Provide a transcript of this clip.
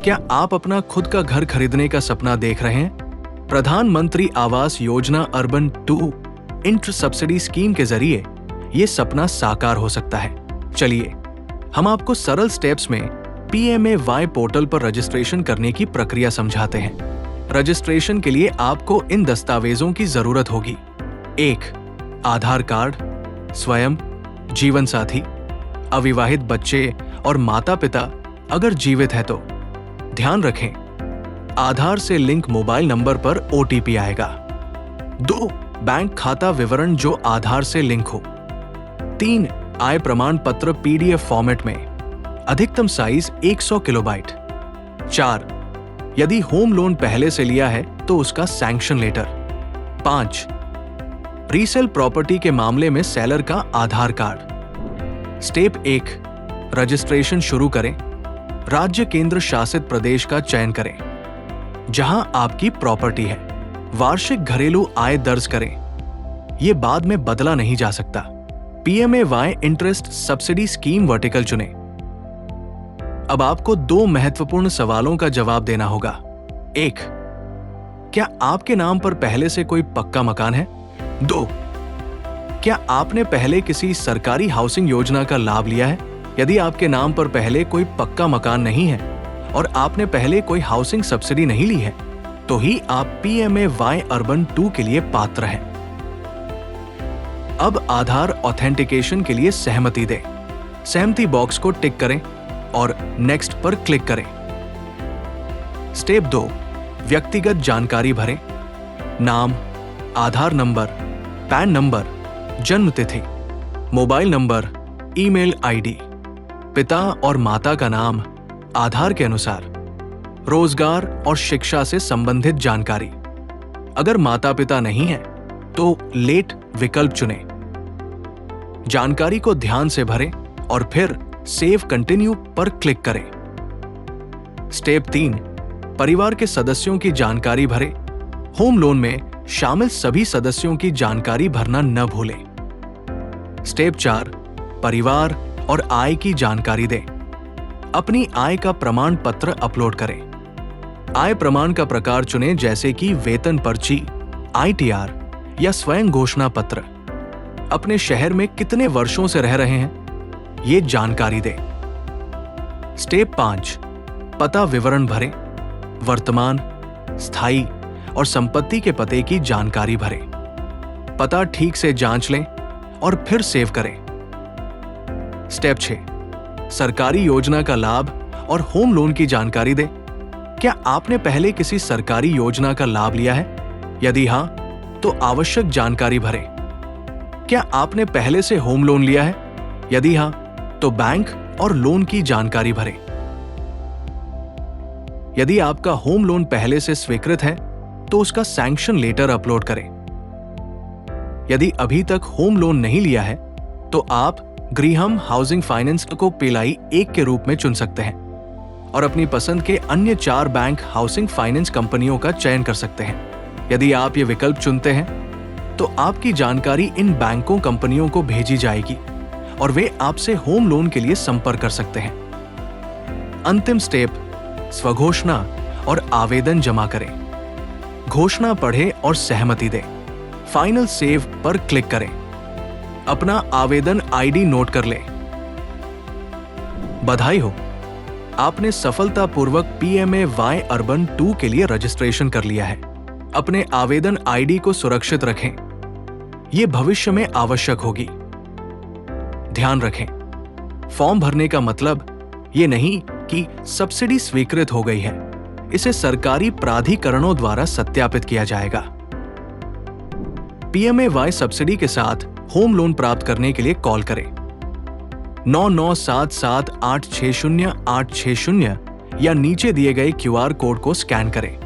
क्या आप अपना खुद का घर खरीदने का सपना देख रहे हैं? प्रधानमंत्री Awas Yojana urban 2 inter subsidy scheme के जरिए ये सपना साकार हो सकता है। चलिए हम आपको सरल स्टेप्स में PMAY पोर्टल पर रजिस्ट्रेशन करने की प्रक्रिया समझाते हैं। रजिस्ट्रेशन के लिए आपको इन दस्तावेजों की जरूरत होगी। 1. आधार कार्ड, स्वयं, जीवन साथी, अविवाहित बच्चे और माता पिता अगर जीवित है तो। ध्यान रखें, आधार से लिंक मोबाइल नंबर पर OTP आएगा। 2. बैंक खाता विवरण जो आधार से लिंक हो। 3. आय प्रमाण पत्र PDF फॉर्मेट में, अधिकतम साइज 100 किलोबाइट। 4. यदि होम लोन पहले से लिया है तो उसका सैंक्शन लेटर। 5. रीसेल प्रॉपर्टी के मामले में सेलर का आधार कार्ड। स्टेप 1. रजिस्ट्रेशन शुरू करें। राज्य केंद्र शासित प्रदेश का चयन करें जहां आपकी प्रॉपर्टी है। वार्षिक घरेलू आय दर्ज करें। यह बाद में बदला नहीं जा सकता। PMAY interest subsidy scheme vertical चुनें। अब आपको 2 महत्वपूर्ण सवालों का जवाब देना होगा। 1. क्या आपके नाम पर पहले से कोई पक्का मकान है? 2. क्या आपने पहले किसी सरकारी हाउसिंग योजना का लाभ लिया है? यदि आपके नाम पर पहले कोई पक्का मकान नहीं है और आपने पहले कोई हाउसिंग सब्सिडी नहीं ली है, तो ही आप PMAY अर्बन 2 के लिए पात्र हैं। अब आधार ऑथेंटिकेशन के लिए सहमति दें। सहमति बॉक्स को टिक करें और नेक्स्ट पर क्लिक करें। स्टेप 2. व्यक्तिगत जानकारी भरें। नाम, आधार नंबर, पैन नंबर, जन्म तिथि, मोबाइल नंबर, ईमेल ID, पिता और माता का नाम आधार के अनुसार, रोजगार और शिक्षा से संबंधित जानकारी। अगर माता पिता नहीं है तो लेट विकल्प चुनें। जानकारी को ध्यान से भरें और फिर सेव कंटिन्यू पर क्लिक करें। स्टेप 3. परिवार के सदस्यों की जानकारी भरें। होम लोन में शामिल सभी सदस्यों की जानकारी भरना न भूलें। स्टेप 4. परिवार और आय की जानकारी दें। अपनी आय का प्रमाण पत्र अपलोड करें। आय प्रमाण का प्रकार चुनें जैसे कि वेतन पर्ची, ITR या स्वयं घोषणा पत्र। अपने शहर में कितने वर्षों से रह रहे हैं, ये जानकारी दें। स्टेप 5. पता विवरण भरें। वर्तमान, स्थायी और संपत्ति के पते की जानकारी भरें। पता ठीक से जांच लें और फिर सेव करें। स्टेप 6. सरकारी योजना का लाभ और होम लोन की जानकारी दें। क्या आपने पहले किसी सरकारी योजना का लाभ लिया है? यदि हां, तो आवश्यक जानकारी भरें। क्या आपने पहले से होम लोन लिया है? यदि हां, तो बैंक और लोन की जानकारी भरें। यदि आपका होम लोन पहले से स्वीकृत है तो उसका सैंक्शन लेटर अपलोड करें। यदि अभी तक होम लोन नहीं लिया है तो आप गृहम हाउसिंग फाइनेंस को पिलाई 1 के रूप में चुन सकते हैं और अपनी पसंद के अन्य 4 बैंक हाउसिंग फाइनेंस कंपनियों का चयन कर सकते हैं। यदि आप ये विकल्प चुनते हैं तो आपकी जानकारी इन बैंकों कंपनियों को भेजी जाएगी और वे आपसे होम लोन के लिए संपर्क कर सकते हैं। अंतिम स्टेप, स्वघोषणा और आवेदन जमा करें। घोषणा पढ़ें और सहमति दें। फाइनल सेव पर क्लिक करें। अपना आवेदन ID नोट कर लें। बधाई हो, आपने सफलतापूर्वक PMAY अर्बन 2 के लिए रजिस्ट्रेशन कर लिया है। अपने आवेदन ID को सुरक्षित रखें, यह भविष्य में आवश्यक होगी। ध्यान रखें, फॉर्म भरने का मतलब ये नहीं कि सब्सिडी स्वीकृत हो गई है। इसे सरकारी प्राधिकरणों द्वारा सत्यापित किया जाएगा। PMAY सब्सिडी के साथ होम लोन प्राप्त करने के लिए कॉल करें। 9977860860 या नीचे दिए गए QR कोड को स्कैन करें।